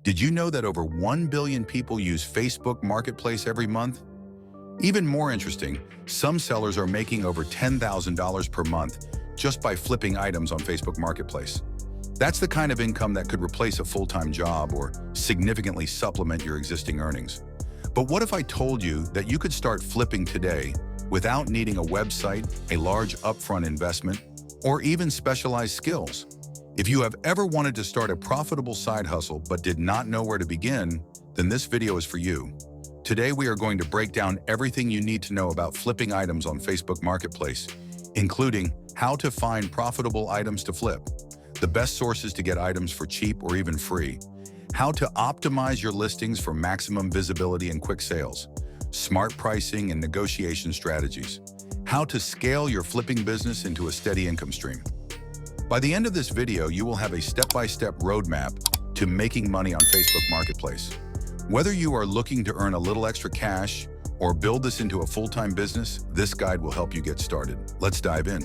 Did you know that over 1 billion people use Facebook Marketplace every month? Even more interesting, some sellers are making over $10,000 per month just by flipping items on Facebook Marketplace. That's the kind of income that could replace a full-time job or significantly supplement your existing earnings. But what if I told you that you could start flipping today without needing a website, a large upfront investment, or even specialized skills? If you have ever wanted to start a profitable side hustle but did not know where to begin, then this video is for you. Today we are going to break down everything you need to know about flipping items on Facebook Marketplace, including how to find profitable items to flip, the best sources to get items for cheap or even free, how to optimize your listings for maximum visibility and quick sales, smart pricing and negotiation strategies, how to scale your flipping business into a steady income stream. By the end of this video, you will have a step-by-step roadmap to making money on Facebook Marketplace. Whether you are looking to earn a little extra cash or build this into a full-time business, this guide will help you get started. Let's dive in.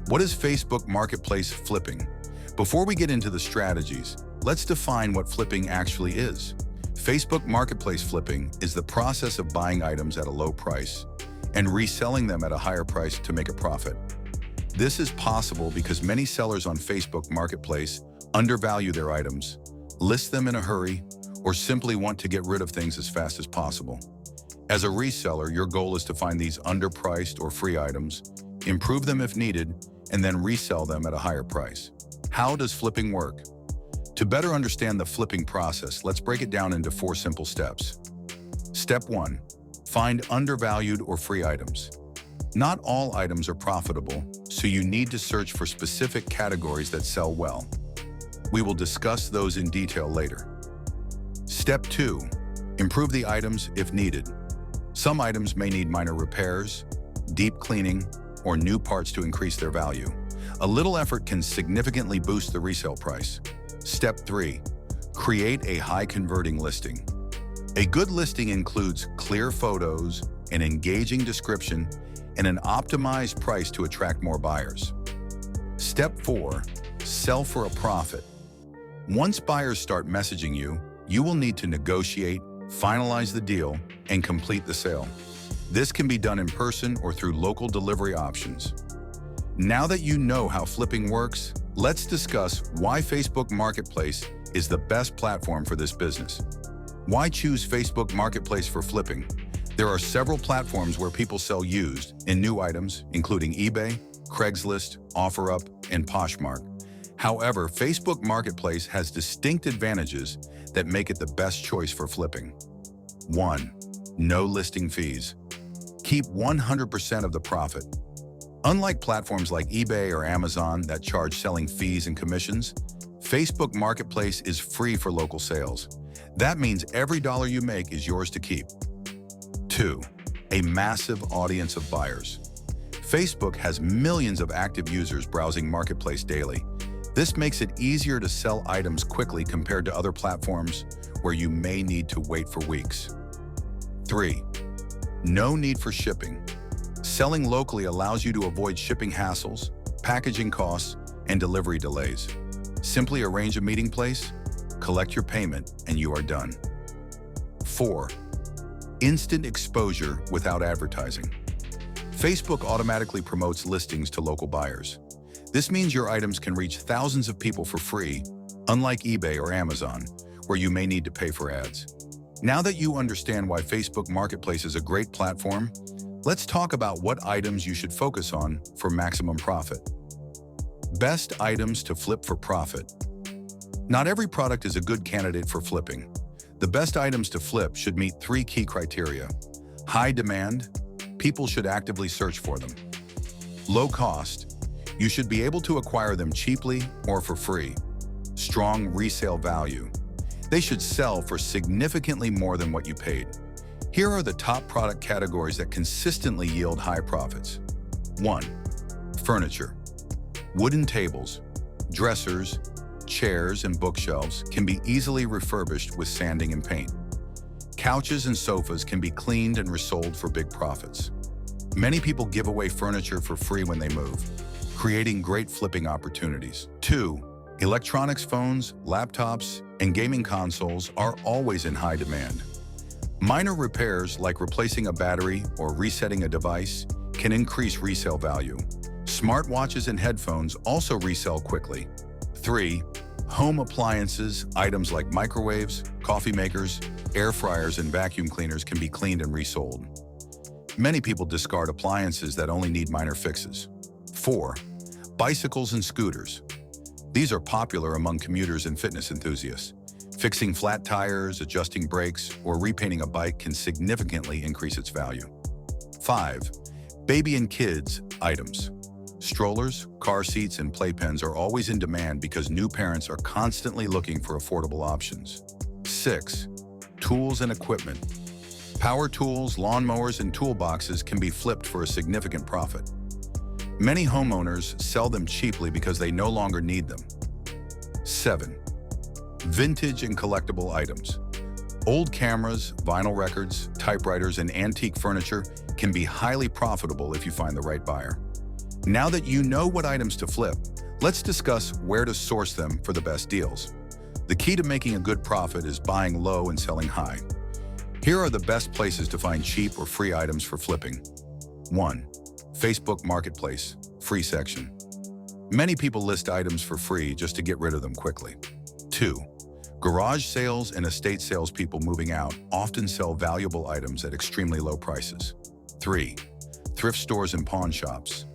What is Facebook Marketplace flipping? Before we get into the strategies, let's define what flipping actually is. Facebook Marketplace flipping is the process of buying items at a low price and reselling them at a higher price to make a profit. This is possible because many sellers on Facebook Marketplace undervalue their items, list them in a hurry, or simply want to get rid of things as fast as possible. As a reseller, your goal is to find these underpriced or free items, improve them if needed, and then resell them at a higher price. How does flipping work? To better understand the flipping process, let's break it down into 4 simple steps. Step 1. Find undervalued or free items. Not all items are profitable, so you need to search for specific categories that sell well. We will discuss those in detail later. Step 2. Improve the items if needed. Some items may need minor repairs, deep cleaning, or new parts to increase their value. A little effort can significantly boost the resale price. Step 3. Create a high-converting listing. A good listing includes clear photos, an engaging description, and an optimized price to attract more buyers. Step 4. Sell for a profit. Once buyers start messaging you, you will need to negotiate, finalize the deal, and complete the sale. This can be done in person or through local delivery options. Now that you know how flipping works, let's discuss why Facebook Marketplace is the best platform for this business. Why choose Facebook Marketplace for flipping? There are several platforms where people sell used and new items, including eBay, Craigslist, OfferUp, and Poshmark. However, Facebook Marketplace has distinct advantages that make it the best choice for flipping. 1. No listing fees. Keep 100% of the profit. Unlike platforms like eBay or Amazon that charge selling fees and commissions, Facebook Marketplace is free for local sales. That means every dollar you make is yours to keep. 2. A massive audience of buyers. Facebook has millions of active users browsing Marketplace daily. This makes it easier to sell items quickly compared to other platforms where you may need to wait for weeks. 3. No need for shipping. Selling locally allows you to avoid shipping hassles, packaging costs, and delivery delays. Simply arrange a meeting place, collect your payment, and you are done. 4. Instant exposure without advertising. Facebook automatically promotes listings to local buyers. This means your items can reach thousands of people for free, unlike eBay or Amazon, where you may need to pay for ads. Now that you understand why Facebook Marketplace is a great platform, let's talk about what items you should focus on for maximum profit. Best items to flip for profit. Not every product is a good candidate for flipping. The best items to flip should meet 3 key criteria. High demand, people should actively search for them. Low cost, you should be able to acquire them cheaply or for free. Strong resale value, they should sell for significantly more than what you paid. Here are the top product categories that consistently yield high profits. 1. Furniture. Wooden tables, dressers, chairs, and bookshelves can be easily refurbished with sanding and paint. Couches and sofas can be cleaned and resold for big profits. Many people give away furniture for free when they move, creating great flipping opportunities. 2. Electronics, phones, laptops, and gaming consoles are always in high demand. Minor repairs like replacing a battery or resetting a device can increase resale value. Smartwatches and headphones also resell quickly. 3. Home appliances, items like microwaves, coffee makers, air fryers, and vacuum cleaners can be cleaned and resold. Many people discard appliances that only need minor fixes. 4. Bicycles and scooters. These are popular among commuters and fitness enthusiasts. Fixing flat tires, adjusting brakes, or repainting a bike can significantly increase its value. 5. Baby and kids items. Strollers, car seats, and playpens are always in demand because new parents are constantly looking for affordable options. 6. Tools and equipment. Power tools, lawnmowers, and toolboxes can be flipped for a significant profit. Many homeowners sell them cheaply because they no longer need them. 7. Vintage and collectible items. Old cameras, vinyl records, typewriters, and antique furniture can be highly profitable if you find the right buyer. Now that you know what items to flip, let's discuss where to source them for the best deals. The key to making a good profit is buying low and selling high. Here are the best places to find cheap or free items for flipping. 1. Facebook Marketplace, free section. Many people list items for free just to get rid of them quickly. 2. Garage sales and estate salespeople moving out often sell valuable items at extremely low prices. 3. Thrift stores and pawn shops.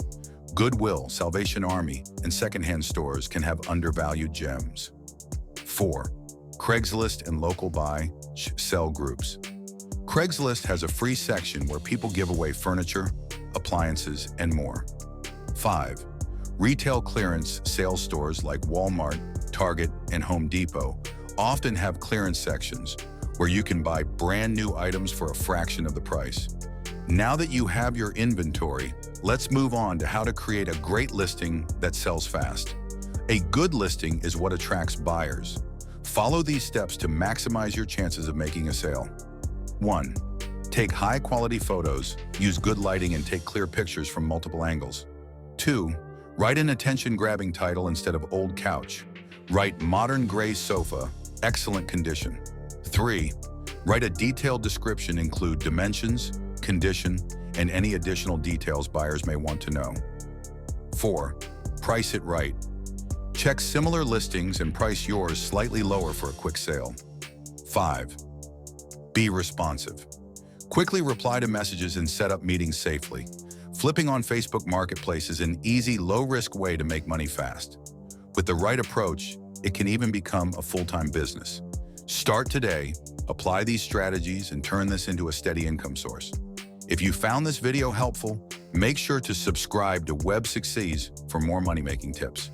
Goodwill, Salvation Army, and secondhand stores can have undervalued gems. 4. Craigslist and local buy, sell groups. Craigslist has a free section where people give away furniture, appliances, and more. 5. Retail clearance sales stores like Walmart, Target, and Home Depot often have clearance sections where you can buy brand new items for a fraction of the price. Now that you have your inventory, let's move on to how to create a great listing that sells fast. A good listing is what attracts buyers. Follow these steps to maximize your chances of making a sale. 1. Take high-quality photos, use good lighting, and take clear pictures from multiple angles. 2. Write an attention-grabbing title instead of old couch. Write modern gray sofa, excellent condition. 3. Write a detailed description, include dimensions, condition, and any additional details buyers may want to know. 4. Price it right. Check similar listings and price yours slightly lower for a quick sale. 5. Be responsive. Quickly reply to messages and set up meetings safely. Flipping on Facebook Marketplace is an easy, low-risk way to make money fast. With the right approach, it can even become a full-time business. Start today, apply these strategies, and turn this into a steady income source. If you found this video helpful, make sure to subscribe to Succes for more money-making tips.